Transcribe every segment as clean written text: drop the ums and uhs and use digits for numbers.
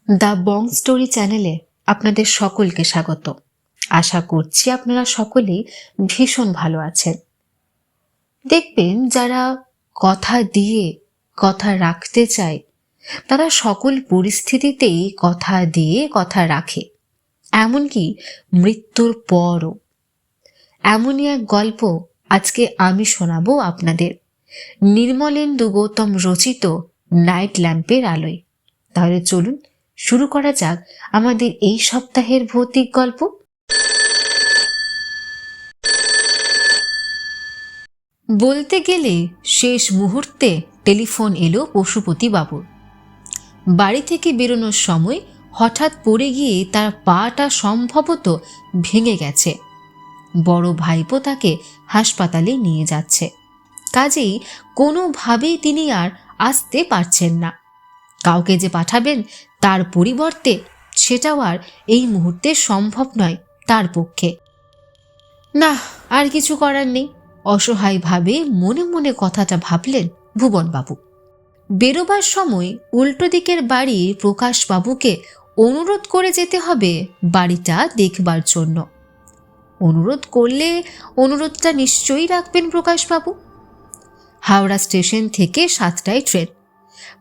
The Bong story চ্যানেলে আপনাদের সকলকে স্বাগত। আশা করছি আপনারা সকলেই ভীষণ ভালো আছেন। দেখবেন যারা কথা দিয়ে কথা রাখতে চায় তারা সকল পরিস্থিতিতেই কথা দিয়ে কথা রাখে, এমনকি মৃত্যুর পরও। এমনই এক গল্প আজকে আমি শোনাবো আপনাদের, নির্মলেন্দু গৌতম রচিত নাইট ল্যাম্পের আলোয়। তাহলে চলুন শুরু করা যাক আমাদের এই সপ্তাহের ভৌতিক গল্প। বলতে গেলে শেষ মুহূর্তে টেলিফোন এলো পশুপতি বাবুর। বাড়ি থেকে বেরোনোর সময় হঠাৎ পড়ে গিয়ে তার পাটা সম্ভবত ভেঙে গেছে। বড় ভাইপো তাকে হাসপাতালে নিয়ে যাচ্ছে, কাজেই কোনোভাবেই তিনি আর আসতে পারছেন না। কাউকে যে পাঠাবেন তার পরিবর্তে সেটাও আর এই মুহূর্তে সম্ভব নয় তার পক্ষে। না, আর কিছু করার নেই, অসহায়ভাবে মনে মনে কথাটা ভাবলেন ভুবনবাবু। বেরোবার সময় উল্টো দিকের বাড়ির প্রকাশবাবুকে অনুরোধ করে যেতে হবে বাড়িটা দেখবার জন্য। অনুরোধ করলে অনুরোধটা নিশ্চয়ই রাখবেন প্রকাশবাবু। হাওড়া স্টেশন থেকে 7টায় ট্রেন,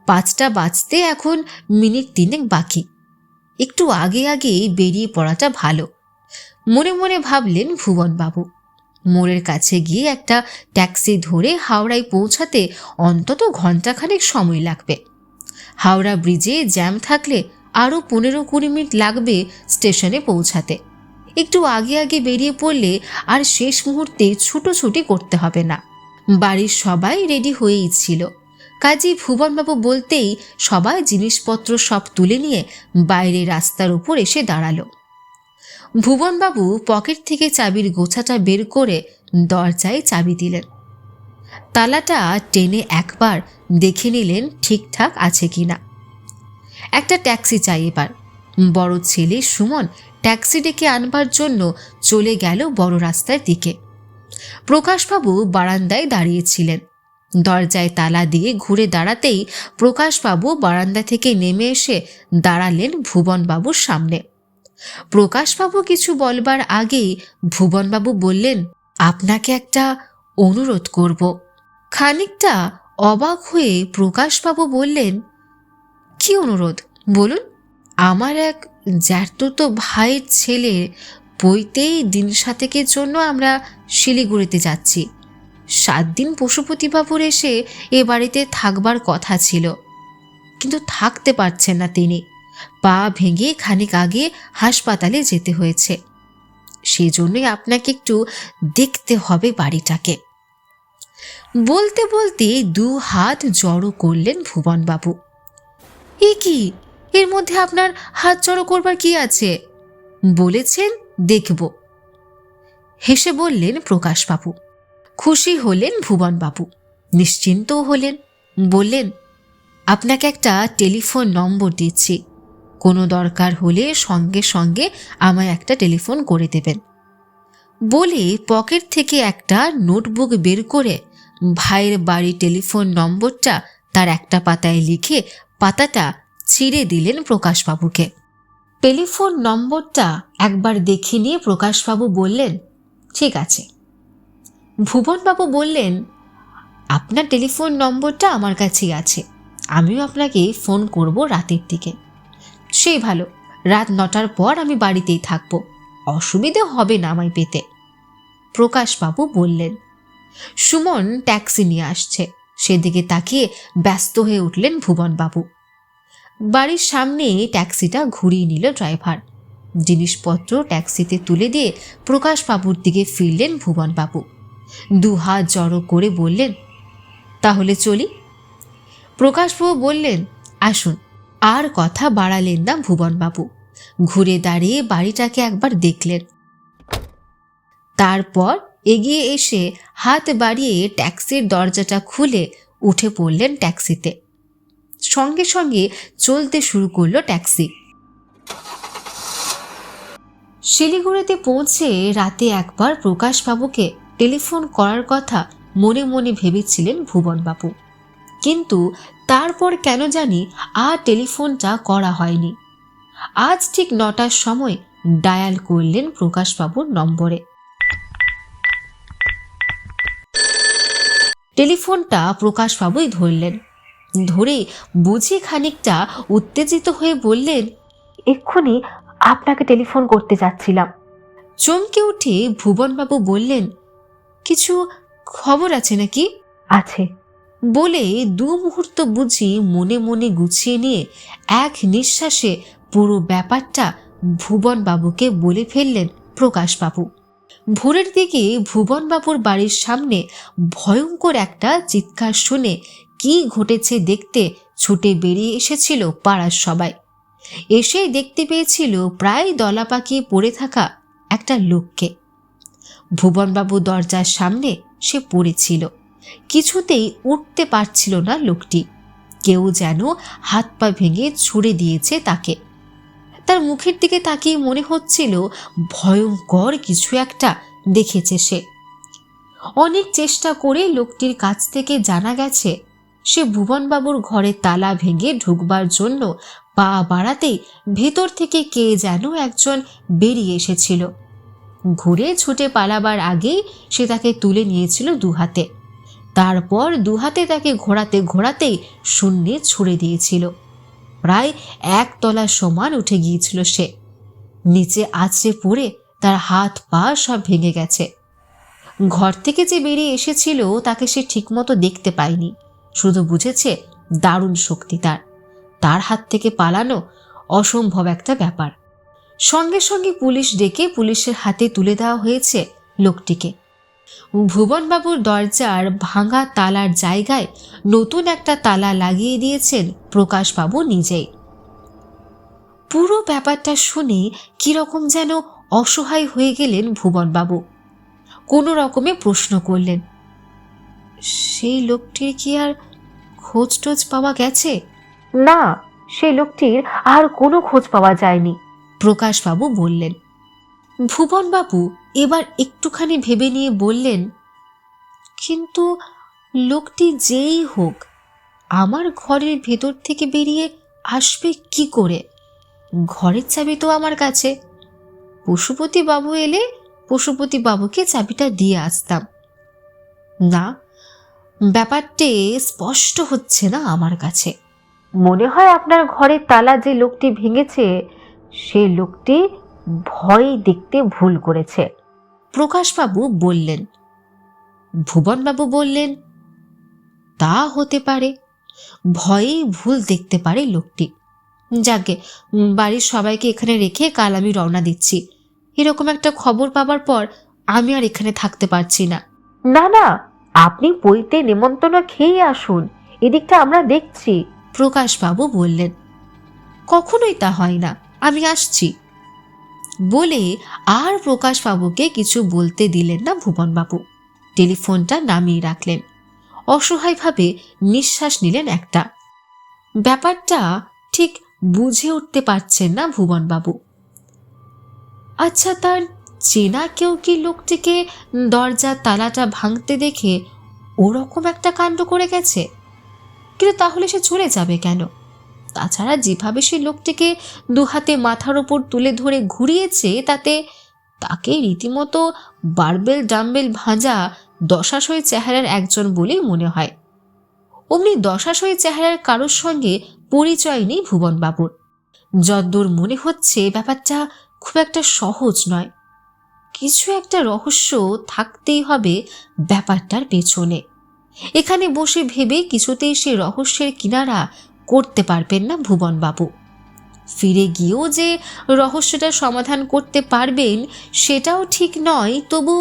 5টা বাজতে এখন মিনিট 3 বাকি। একটু আগে আগেই বেরিয়ে পড়াটা ভালো, মনে মনে ভাবলেন ভুবনবাবু। মোড়ের কাছে গিয়ে একটা ট্যাক্সি ধরে হাওড়ায় পৌঁছাতে অন্তত ঘণ্টাখানেক সময় লাগবে। হাওড়া ব্রিজে জ্যাম থাকলে আরও 15-20 মিনিট লাগবে স্টেশনে পৌঁছাতে। একটু আগে আগে বেরিয়ে পড়লে আর শেষ মুহূর্তে ছুটোছুটি করতে হবে না। বাড়ির সবাই রেডি হয়েই ছিল, কাজী ভুবনবাবু বলতেই সবাই জিনিসপত্র সব তুলে নিয়ে বাইরে রাস্তার উপর এসে দাঁড়ালো। ভুবনবাবু পকেট থেকে চাবির গোছাটা বের করে দরজায় চাবি দিলেন। তালাটা টেনে একবার দেখে নিলেন ঠিকঠাক আছে কিনা। একটা ট্যাক্সি চাই এবার। বড় ছেলে সুমন ট্যাক্সি ডেকে আনবার জন্য চলে গেল বড় রাস্তার দিকে। প্রকাশবাবু বারান্দায় দাঁড়িয়েছিলেন। দরজায় তালা দিয়ে ঘুরে দাঁড়াতেই প্রকাশবাবু বারান্দা থেকে নেমে এসে দাঁড়ালেন ভুবনবাবুর সামনে। প্রকাশবাবু কিছু বলবার আগেই ভুবনবাবু বললেন, আপনাকে একটা অনুরোধ করব। খানিকটা অবাক হয়ে প্রকাশবাবু বললেন, কি অনুরোধ বলুন? আমার এক জ্যাঠতুতো ভাইয়ের ছেলে বইতেই দিন 7 জন্য আমরা শিলিগুড়িতে যাচ্ছি। 7 দিন পশুপতিবাবুর এসে এ বাড়িতে থাকবার কথা ছিল, কিন্তু থাকতে পারছেন না তিনি। পা ভেঙে খানিক আগে হাসপাতালে যেতে হয়েছে। সেই জন্যই আপনাকে একটু দেখতে হবে বাড়িটাকে। বলতে বলতে 2 হাত জড়ো করলেন ভুবনবাবু। এ কি, এর মধ্যে আপনার হাত জড়ো করবার কি আছে? বলেছেন দেখব, হেসে বললেন প্রকাশবাবু। খুশি হলেন ভুবনবাবু, নিশ্চিন্তও হলেন। বললেন, আপনাকে একটা টেলিফোন নম্বর দিচ্ছি, কোনো দরকার হলে সঙ্গে সঙ্গে আমায় একটা টেলিফোন করে দেবেন। বলে পকেট থেকে একটা নোটবুক বের করে ভাইয়ের বাড়ি টেলিফোন নম্বরটা তার একটা পাতায় লিখে পাতাটা ছিঁড়ে দিলেন প্রকাশবাবুকে। টেলিফোন নম্বরটা একবার দেখে নিয়ে প্রকাশবাবু বললেন, ঠিক আছে। ভুবনবাবু বললেন, আপনার টেলিফোন নম্বরটা আমার কাছেই আছে, আমিও আপনাকে ফোন করব রাতের দিকে। সেই ভালো, রাত 9টার পর আমি বাড়িতেই থাকব, অসুবিধে হবে না আমায় পেতে, প্রকাশবাবু বললেন। সুমন ট্যাক্সি নিয়ে আসছে, সেদিকে তাকিয়ে ব্যস্ত হয়ে উঠলেন ভুবনবাবু। বাড়ির সামনে ট্যাক্সিটা ঘুরিয়ে নিল ড্রাইভার। জিনিসপত্র ট্যাক্সিতে তুলে দিয়ে প্রকাশবাবুর দিকে ফিরলেন ভুবনবাবু। 2 হাত জড়ো করে বললেন, তাহলে চলি? প্রকাশবাবু বললেন, আসুন। আর কথা বাড়ালেন না ভুবনবাবু, ঘুরে দাঁড়িয়ে বাড়িটাকে একবার দেখলেন। তারপর এগিয়ে এসে হাত বাড়িয়ে ট্যাক্সির দরজাটা খুলে উঠে পড়লেন ট্যাক্সিতে। সঙ্গে সঙ্গে চলতে শুরু করলো ট্যাক্সি। শিলিগুড়িতে পৌঁছে রাতে একবার প্রকাশবাবুকে টেলিফোন করার কথা মনে মনে ভেবেছিলেন ভুবনবাবু, কিন্তু তারপর কেন জানি আর টেলিফোনটা করা হয়নি। আজ ঠিক 9টার সময় ডায়াল করলেন প্রকাশবাবুর নম্বরে। টেলিফোনটা প্রকাশবাবুই ধরলেন। ধরে বুঝি খানিকটা উত্তেজিত হয়ে বললেন, এক্ষুনি আপনাকে টেলিফোন করতে যাচ্ছিলাম। চমকে উঠে ভুবনবাবু বললেন, কিছু খবর আছে নাকি? আছে বলে 2 মুহূর্ত বুঝি মনে মনে গুছিয়ে নিয়ে এক নিঃশ্বাসে পুরো ব্যাপারটা ভুবনবাবুকে বলে ফেললেন প্রকাশবাবু। ভোরের দিকে ভুবনবাবুর বাড়ির সামনে ভয়ঙ্কর একটা চিৎকার শুনে কি ঘটেছে দেখতে ছুটে বেরিয়ে এসেছিল পাড়ার সবাই। এসেই দেখতে পেয়েছিল প্রায় দলা পাকিয়ে পড়ে থাকা একটা লোককে। ভুবনবাবু দরজার সামনে সে পড়েছিল, কিছুতেই উঠতে পারছিল না লোকটি। কেউ যেন হাত পা ভেঙে ছুঁড়ে দিয়েছে তাকে। তার মুখের দিকে তাকিয়ে মনে হচ্ছিল ভয়ঙ্কর কিছু একটা দেখেছে সে। অনেক চেষ্টা করে লোকটির কাছ থেকে জানা গেছে সে ভুবনবাবুর ঘরে তালা ভেঙে ঢুকবার জন্য পা বাড়াতেই ভেতর থেকে কে যেন একজন বেরিয়ে এসেছিল। ঘুরে ছুটে পালাবার আগেই সে তাকে তুলে নিয়েছিল 2 হাতে। তারপর 2 হাতে তাকে ঘোরাতে ঘোরাতেই শূন্যে ছুঁড়ে দিয়েছিল। প্রায় 1 তলা সমান উঠে গিয়েছিল সে। নিচে আছড়ে পড়ে তার হাত পা সব ভেঙে গেছে। ঘর থেকে যে বেরিয়ে এসেছিল তাকে সে ঠিকমতো দেখতে পায়নি, শুধু বুঝেছে দারুণ শক্তি তার হাত থেকে পালানো অসম্ভব একটা ব্যাপার। সঙ্গে সঙ্গে পুলিশ ডেকে পুলিশের হাতে তুলে দেওয়া হয়েছে লোকটিকে। ভুবনবাবুর দরজার ভাঙা তালার জায়গায় নতুন একটা তালা লাগিয়ে দিয়েছেন প্রকাশবাবু নিজেই। পুরো ব্যাপারটা শুনে কিরকম যেন অসহায় হয়ে গেলেন ভুবনবাবু। কোনো রকমে প্রশ্ন করলেন, সেই লোকটির কি আর খোঁজ টোজ পাওয়া গেছে? না, সেই লোকটির আর কোনো খোঁজ পাওয়া যায়নি, প্রকাশবাবু বললেন। ভুবনবাবু এবার একটুখানি ভেবে নিয়ে বললেন, কিন্তু লোকটি যেই হোক আমার ঘরের ভেতর থেকে বেরিয়ে আসবে কি করে? ঘরের চাবি তো আমার কাছে। পশুপতি বাবু এলে পশুপতি বাবুকে চাবিটা দিয়ে আসতাম। না, ব্যাপারটি স্পষ্ট হচ্ছে না আমার কাছে। মনে হয় আপনার ঘরের তালা যে লোকটি ভেঙেছে সে লোকটি ভয় দেখতে ভুল করেছে, প্রকাশবাবু বললেন। ভুবনবাবু বললেন, তা হতে পারে, ভয়েই ভুল দেখতে পারে লোকটি। যাকে বাড়ির সবাইকে এখানে রেখে কাল আমি রওনা দিচ্ছি। এরকম একটা খবর পাবার পর আমি আর এখানে থাকতে পারছি না। না না, আপনি পইতে নেমন্তন্ন খেয়ে আসুন, এদিকটা আমরা দেখছি, প্রকাশবাবু বললেন। কখনোই তা হয় না, আমি আসছি বলে আর প্রকাশবাবুকে কিছু বলতে দিলেন না ভুবনবাবু। টেলিফোনটা নামিয়ে রাখলেন। অসহায়ভাবে নিঃশ্বাস নিলেন একটা। ব্যাপারটা ঠিক বুঝে উঠতে পারছেন না ভুবনবাবু। আচ্ছা, তার চেনা কেউ কি লোকটিকে দরজার তালাটা ভাঙতে দেখে ওরকম একটা কাণ্ড করে গেছে? কিন্তু তাহলে সে চলে যাবে কেন? তাছাড়া যেভাবে সে লোকটিকে 2 হাতে মাথার ওপর তুলে ধরে ঘুরিয়েছে তাতে তাকে রীতিমতো বারবেল ডাম্বেল ভাঁজা দশাশয় চেহারার একজন বলেই মনে হয়। অমনি দশাশয় চেহারার কারোর সঙ্গে পরিচয় নেই ভুবনবাবুর। যদ্দূর মনে হচ্ছে ব্যাপারটা খুব একটা সহজ নয়। কিছু একটা রহস্য থাকতেই হবে ব্যাপারটার পেছনে। এখানে বসে ভেবে কিছুতেই সে রহস্যের কিনারা করতে পারবেন না ভুবনবাবু। ফিরে গিয়েও যে রহস্যটা সমাধান করতে পারবেন সেটাও ঠিক নয়, তবু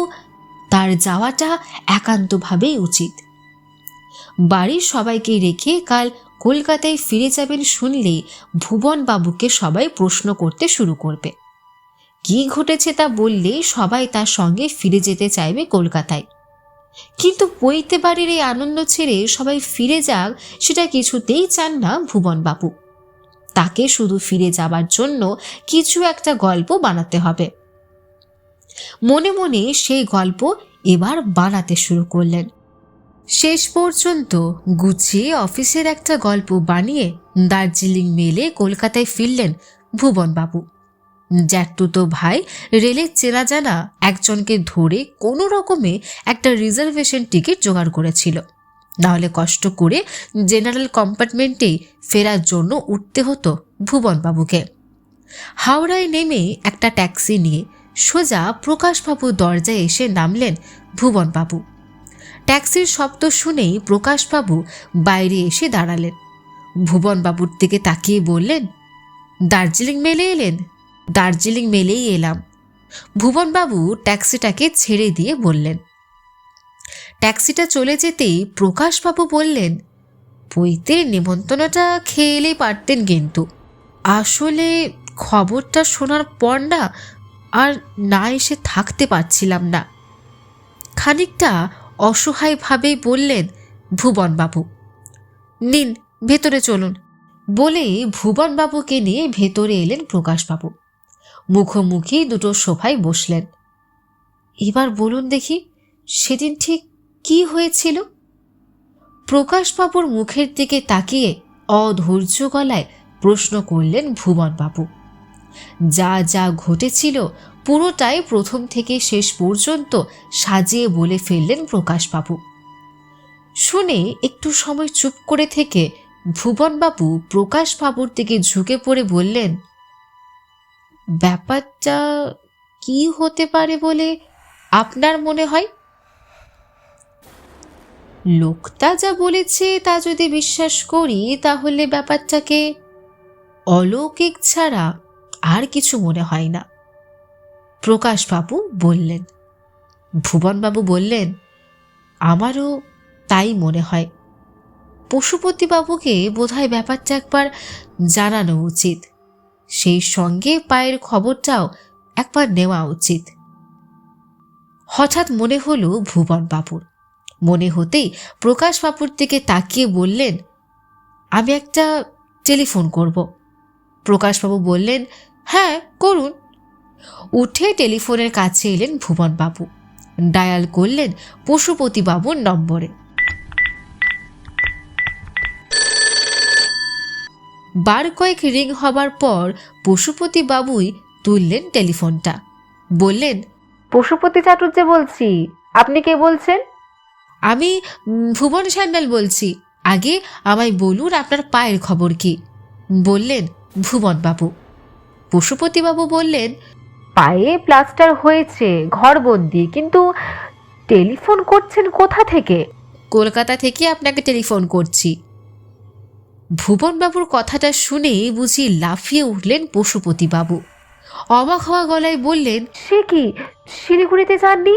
তার যাওয়াটা একান্তভাবেই উচিত। বাড়ির সবাইকে রেখে কাল কলকাতায় ফিরে যাবেন শুনলেই ভুবনবাবুকে সবাই প্রশ্ন করতে শুরু করবে। কি ঘটেছে তা বললেই সবাই তার সঙ্গে ফিরে যেতে চাইবে কলকাতায়। কিন্তু পৈতে বাড়ির এই আনন্দ ছেড়ে সবাই ফিরে যাক সেটা কিছুতেই চান না ভুবনবাবু। তাকে শুধু ফিরে যাবার জন্য কিছু একটা গল্প বানাতে হবে। মনে মনে সেই গল্প এবার বানাতে শুরু করলেন। শেষ পর্যন্ত গুছিয়ে অফিসের একটা গল্প বানিয়ে দার্জিলিং মেলে কলকাতায় ফিরলেন ভুবনবাবু। জ্যাঠতুতো ভাই রেলের চেনা জানা একজনকে ধরে কোনো রকমে একটা রিজার্ভেশন টিকিট জোগাড় করেছিল, নাহলে কষ্ট করে জেনারেল কম্পার্টমেন্টেই ফেরার জন্য উঠতে হতো ভুবনবাবুকে। হাওড়ায় নেমে একটা ট্যাক্সি নিয়ে সোজা প্রকাশবাবুর দরজায় এসে নামলেন ভুবনবাবু। ট্যাক্সির শব্দ শুনেই প্রকাশবাবু বাইরে এসে দাঁড়ালেন। ভুবনবাবুর দিকে তাকিয়ে বললেন, দার্জিলিং মেলে এলেন? দার্জিলিং মেলেই এলাম, ভুবনবাবু ট্যাক্সিটাকে ছেড়ে দিয়ে বললেন। ট্যাক্সিটা চলে যেতেই প্রকাশবাবু বললেন, পৈতের নেমন্তন্নটা খেয়ে এলেই পারতেন, কিন্তু আসলে খবরটা শোনার পর না আর না এসে থাকতে পারছিলাম না। খানিকটা অসহায়ভাবেই বললেন ভুবনবাবু। নিন, ভেতরে চলুন, বলে ভুবনবাবুকে নিয়ে ভেতরে এলেন প্রকাশবাবু। মুখোমুখি দুটো সোফায় বসলেন। এবার বলুন দেখি, সেদিন ঠিক কি হয়েছিল? প্রকাশবাবুর মুখের দিকে তাকিয়ে অধৈর্য গলায় প্রশ্ন করলেন ভুবনবাবু। যা যা ঘটেছিল পুরোটাই প্রথম থেকে শেষ পর্যন্ত সাজিয়ে বলে ফেললেন প্রকাশবাবু। শুনে একটু সময় চুপ করে থেকে ভুবনবাবু প্রকাশবাবুর দিকে ঝুঁকে পড়ে বললেন, ব্যাপারটা কি হতে পারে বলে আপনার মনে হয়? লোকটা যা বলেছে তা যদি বিশ্বাস করি তাহলে ব্যাপারটাকে অলৌকিক ছাড়া আর কিছু মনে হয় না, প্রকাশবাবু বললেন। ভুবনবাবু বললেন, আমারও তাই মনে হয়। পশুপতিবাবুকে বোধহয় ব্যাপারটা একবার জানানো উচিত, সেই সঙ্গে পায়ের খবরটাও একবার নেওয়া উচিত। হঠাৎ মনে হলো ভুবনবাবুর। মনে হতেই প্রকাশবাবুর দিকে তাকিয়ে বললেন, আমি একটা টেলিফোন করব। প্রকাশবাবু বললেন, হ্যাঁ করুন। উঠে টেলিফোনের কাছে এলেন ভুবনবাবু। ডায়াল করলেন পশুপতিবাবুর নম্বরে। বার কয়েক রিং হবার পর পশুপতিবাবুই তুললেন টেলিফোনটা। বললেন, পশুপতি চাটুর্যে বলছি, আপনি কে বলছেন? আমি ভুবন সান্যাল বলছি। আগে আমায় বলুন আপনার পায়ের খবর কি, বললেন ভুবনবাবু। পশুপতিবাবু বললেন, পায়ে প্লাস্টার হয়েছে, ঘরবন্দি, কিন্তু টেলিফোন করছেন কোথা থেকে? কলকাতা থেকে আপনাকে টেলিফোন করছি। ভুবনবাবুর কথাটা শুনে বুঝি লাফিয়ে উঠলেন পশুপতিবাবু। অবাক হওয়া গলায় বললেন, সে কি, শিলিগুড়িতে যাননি?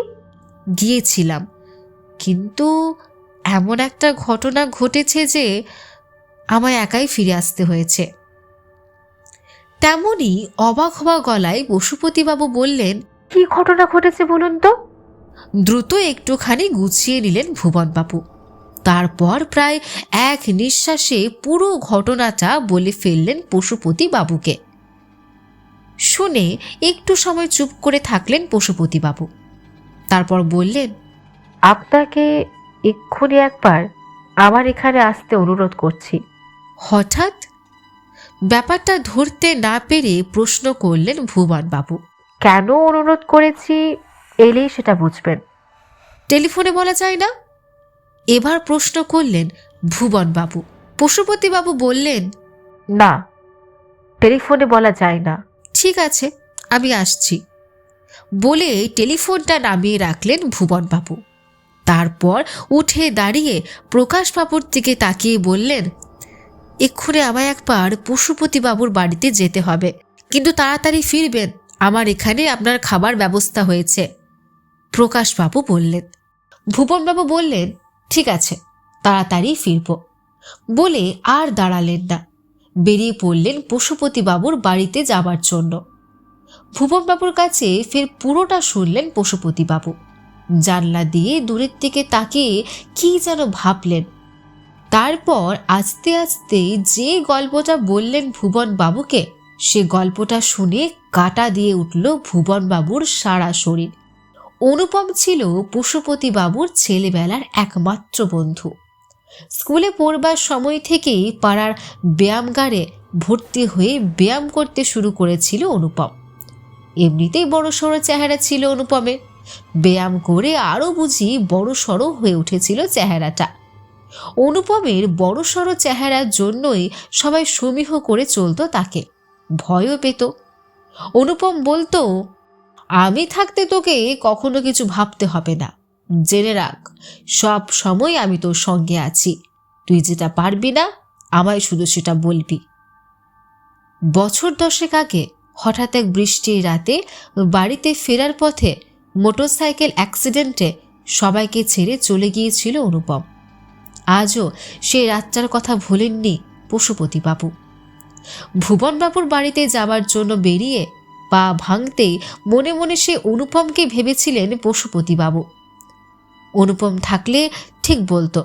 গিয়েছিলাম, কিন্তু এমন একটা ঘটনা ঘটেছে যে আমায় একাই ফিরে আসতে হয়েছে। তেমনই অবাক হওয়া গলায় পশুপতিবাবু বললেন, কি ঘটনা ঘটেছে বলুন তো? দ্রুত একটুখানি গুছিয়ে নিলেন ভুবনবাবু। তারপর প্রায় এক নিঃশ্বাসে পুরো ঘটনাটা বলে ফেললেন পশুপতিবাবুকে। শুনে একটু সময় চুপ করে থাকলেন পশুপতিবাবু। তারপর বললেন, আপনাকে এক্ষুনি একবার আমার এখানে আসতে অনুরোধ করছি। হঠাৎ ব্যাপারটা ধরতে না পেরে প্রশ্ন করলেন ভুবনবাবু। কেন অনুরোধ করেছি এলেই সেটা বুঝবেন। টেলিফোনে বলা যায় না? এবার প্রশ্ন করলেন ভুবনবাবু। পশুপতিবাবু বললেন, না, টেলিফোনে বলা যায় না। ঠিক আছে, আমি আসছি, বলে টেলিফোনটা নামিয়ে রাখলেন ভুবনবাবু। তারপর উঠে দাঁড়িয়ে প্রকাশবাবুর দিকে তাকিয়ে বললেন, এক্ষুনি আমায় একবার পশুপতিবাবুর বাড়িতে যেতে হবে, কিন্তু তাড়াতাড়ি ফিরবেন, আমার এখানে আপনার খাবার ব্যবস্থা হয়েছে। প্রকাশবাবু বললেন। ভুবনবাবু বললেন, ঠিক আছে, তাড়াতাড়ি ফিরব, বলে আর দাঁড়ালেন না। বেরিয়ে পড়লেন পশুপতিবাবুর বাড়িতে যাবার জন্য। ভুবনবাবুর কাছে ফের পুরোটা শুনলেন পশুপতিবাবু। জানলা দিয়ে দূরের দিকে তাকিয়ে কি যেন ভাবলেন। তারপর আস্তে আস্তে যে গল্পটা বললেন ভুবনবাবুকে সে গল্পটা শুনে কাঁটা দিয়ে উঠল ভুবনবাবুর সারা শরীর। অনুপম ছিল পশুপতিবাবুর ছেলেবেলার একমাত্র বন্ধু। স্কুলে পড়বার সময় থেকেই পাড়ার ব্যায়ামগারে ভর্তি হয়ে ব্যায়াম করতে শুরু করেছিল অনুপম। এমনিতেই বড়সড় চেহারা ছিল অনুপমের, ব্যায়াম করে আরও বুঝি বড়সড় হয়ে উঠেছিল চেহারাটা। অনুপমের বড়সড় চেহারার জন্যই সবাই সমীহ করে চলতো তাকে, ভয়ও পেত। অনুপম বলতো, আমি থাকতে তোকে কখনো কিছু ভাবতে হবে না, জেনে রাখ সব সময় আমি তোর সঙ্গে আছি, তুই যেটা পারবি না আমায় শুধু সেটা বলবি। বছর 10 আগে হঠাৎ এক বৃষ্টির রাতে বাড়িতে ফেরার পথে মোটরসাইকেল অ্যাক্সিডেন্টে সবাইকে ছেড়ে চলে গিয়েছিল অনুপম। আজও সেই রাতটার কথা ভোলেননি পশুপতিবাবু। ভুবনবাবুর বাড়িতে যাবার জন্য বেরিয়ে পা ভাঙতেই মনে মনে সে অনুপমকে ভেবেছিলেন পশুপতিবাবু। অনুপম থাকলে ঠিক বলতো,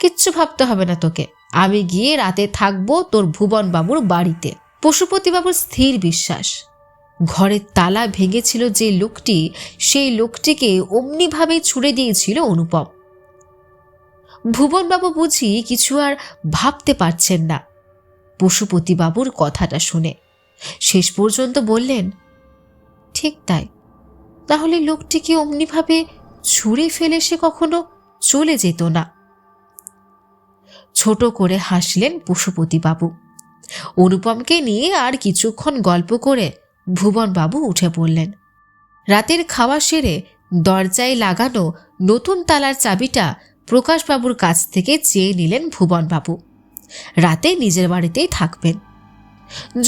কিচ্ছু ভাবতে হবে না তোকে, আমি গিয়ে রাতে থাকবো তোর ভুবনবাবুর বাড়িতে। পশুপতিবাবুর স্থির বিশ্বাস, ঘরের তালা ভেঙেছিল যে লোকটি, সেই লোকটিকে অমনিভাবে ছুড়ে দিয়েছিল অনুপম। ভুবনবাবু বুঝি কিছু আর ভাবতে পারছেন না পশুপতিবাবুর কথাটা শুনে। শেষ পর্যন্ত বললেন, ঠিক তাই, তাহলে লোকটিকে অমনিভাবে ছুঁড়ে ফেলে সে কখনো চলে যেত না। ছোট করে হাসলেন পশুপতিবাবু। অনুপমকে নিয়ে আর কিছুক্ষণ গল্প করে ভুবনবাবু উঠে পড়লেন। রাতের খাওয়া সেরে দরজায় লাগানো নতুন তালার চাবিটা প্রকাশবাবুর কাছ থেকে চেয়ে নিলেন ভুবনবাবু। রাতে নিজের বাড়িতেই থাকবেন।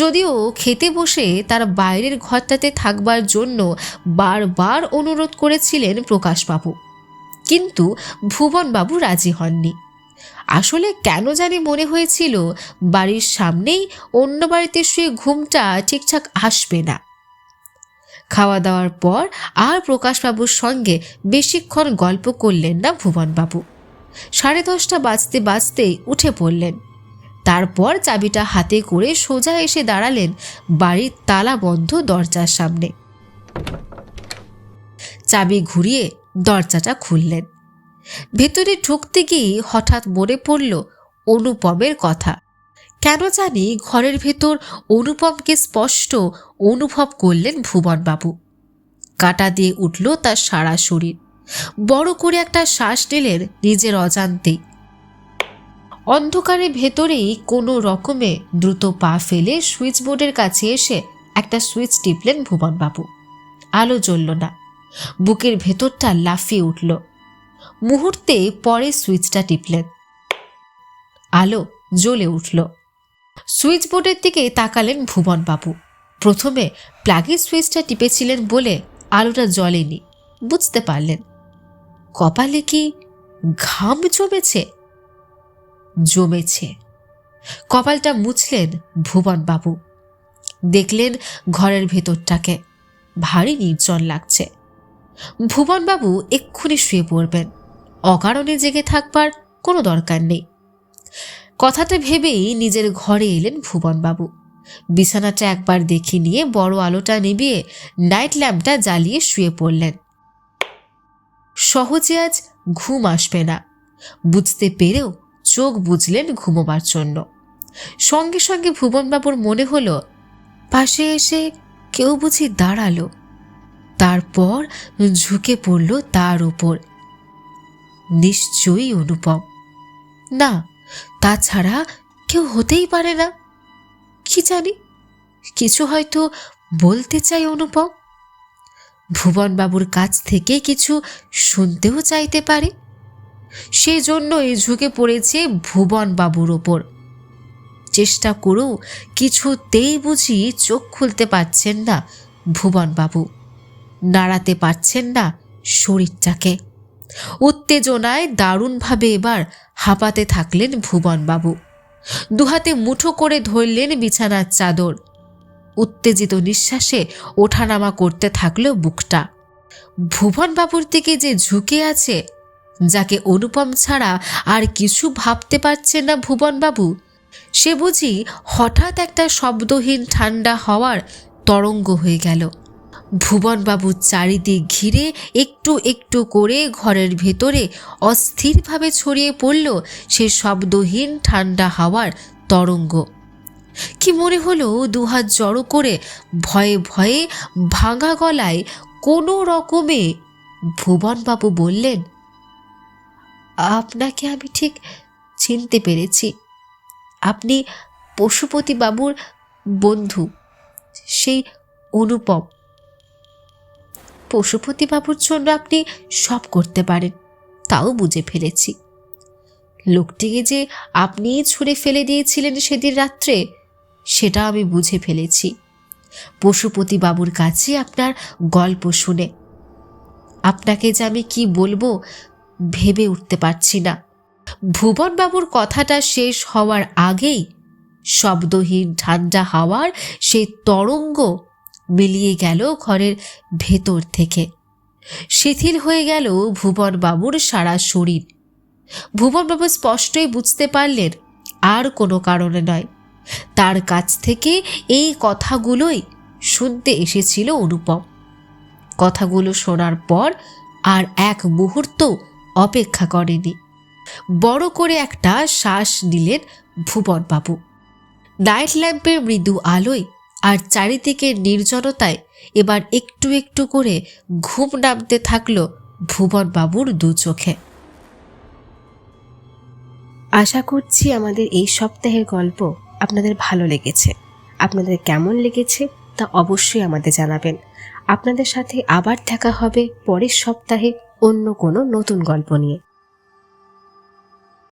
যদিও খেতে বসে তার বাইরের ঘরটাতে থাকবার জন্য বারবার অনুরোধ করেছিলেন প্রকাশবাবু, কিন্তু ভুবনবাবু রাজি হননি। আসলে কেন জানি মনে হয়েছিল বাড়ির সামনেই অন্য বাড়িতে শুয়ে ঘুমটা ঠিকঠাক আসবে না। খাওয়া দাওয়ার পর আর প্রকাশবাবুর সঙ্গে বেশিক্ষণ গল্প করলেন না ভুবনবাবু। 10:30 বাজতে বাজতেই উঠে পড়লেন। তারপর চাবিটা হাতে করে সোজা এসে দাঁড়ালেন বাড়ির তালা বন্ধ দরজার সামনে। চাবি ঘুরিয়ে দরজাটা খুললেন। ভেতরে ঢুকতে গিয়ে হঠাৎ মনে পড়ল অনুপমের কথা। কেন জানি ঘরের ভেতর অনুপমকে স্পষ্ট অনুভব করলেন ভুবনবাবু। কাঁটা দিয়ে উঠল তার সারা শরীর। বড় করে একটা শ্বাস নিলেন নিজের অজান্তেই। অন্ধকারের ভেতরেই কোনো রকমে দ্রুত পা ফেলে সুইচ বোর্ডের কাছে এসে একটা সুইচ টিপলেন ভুবনবাবু। আলো জ্বলল না। বুকের ভেতরটা লাফিয়ে উঠল। মুহূর্তে পরে সুইচটা টিপলেন, আলো জ্বলে উঠল। সুইচ বোর্ডের দিকে তাকালেন ভুবনবাবু। প্রথমে প্লাগের সুইচটা টিপেছিলেন বলে আলোটা জ্বলেনি, বুঝতে পারলেন। কপালে কি ঘাম জমেছে? জমেছে। কপালটা মুছলেন ভুবনবাবু। দেখলেন ঘরের ভেতরটাকে ভারী নির্জন লাগছে। ভুবনবাবু এক্ষুনি শুয়ে পড়বেন, অকারণে জেগে থাকবার কোনো দরকার নেই। কথাটা ভেবেই নিজের ঘরে এলেন ভুবনবাবু। বিছানাটা একবার দেখে নিয়ে বড় আলোটা নিভিয়ে নাইট ল্যাম্পটা জ্বালিয়ে শুয়ে পড়লেন। সহজে আজ ঘুম আসবে না বুঝতে পেরেও চোখ বুজলেন ঘুমোবার জন্য। সঙ্গে সঙ্গে ভুবনবাবুর মনে হলো পাশে এসে কেউ বুঝি দাঁড়ালো, তারপর ঝুঁকে পড়ল তার উপর। নিশ্চয়ই অনুপম। না, তাছাড়া কেউ হতেই পারে না। কি জানি, কিছু হয়তো বলতে চাই অনুপম। ভুবনবাবুর কাছ থেকে কিছু শুনতেও চাইতে পারে। সেজন্যই ঝুঁকে পড়েছে ভুবনবাবুর ওপর। চেষ্টা করেও কিছুতেই বুঝি চোখ খুলতে পারছেন না ভুবনবাবু, নাড়াতে পারছেন না শরীরটাকে। উত্তেজনায় দারুণভাবে এবার হাঁপাতে থাকলেন ভুবনবাবু। দুহাতে মুঠো করে ধরলেন বিছানার চাদর। উত্তেজিত নিঃশ্বাসে ওঠানামা করতে থাকলো বুকটা। ভুবনবাবুর দিকে যে ঝুঁকে আছে, যাকে অনুপম ছাড়া আর কিছু ভাবতে পারছেন না ভুবনবাবু, সে বুঝি হঠাৎ একটা শব্দহীন ঠান্ডা হাওয়ার তরঙ্গ হয়ে গেল। ভুবনবাবুর চারিদিক ঘিরে একটু একটু করে ঘরের ভেতরে অস্থিরভাবে ছড়িয়ে পড়ল সে শব্দহীন ঠান্ডা হাওয়ার তরঙ্গ। কি মনে হলো দুহাত জড়ো করে ভয়ে ভয়ে ভাঙা গলায় কোনো রকমে ভুবনবাবু বললেন, আপনাকে আমি ঠিক চিনতে পেরেছি। আপনি পশুপতি বাবুর বন্ধু, সেই অনুপম। পশুপতি বাবুর জন্য আপনি সব করতে পারেন, তাও বুঝে ফেলেছি। লোকটিকে যে আপনিই ছুঁড়ে ফেলে দিয়েছিলেন সেদিন রাত্রে, সেটা আমি বুঝে ফেলেছি পশুপতি বাবুর কাছে আপনার গল্প শুনে। আপনাকে যে আমি কি বলবো ভেবে উঠতে পারছি না। ভুবনবাবুর কথাটা শেষ হওয়ার আগেই শব্দহীন ঠান্ডা হাওয়ার সেই তরঙ্গ মিলিয়ে গেল ঘরের ভেতর থেকে। শিথিল হয়ে গেল ভুবনবাবুর সারা শরীর। ভুবনবাবু স্পষ্টই বুঝতে পারলেন আর কোনো কারণে নয়, তার কাছ থেকে এই কথাগুলোই শুনতে এসেছিল অনুপম। কথাগুলো শোনার পর আর এক মুহূর্ত অপেক্ষা করেনি। বড় করে একটা শ্বাস নিলেন ভুবনবাবু। নাইট ল্যাম্পের মৃদু আলোয় আর চারিদিকের নির্জনতায় এবার একটু একটু করে ঘুম নামতে থাকলো ভুবনবাবুর দু চোখে। আশা করছি আমাদের এই সপ্তাহের গল্প আপনাদের ভালো লেগেছে। আপনাদের কেমন লেগেছে তা অবশ্যই আমাদের জানাবেন। আপনাদের সাথে আবার দেখা হবে পরের সপ্তাহে অন্য কোনো নতুন গল্প নিয়ে।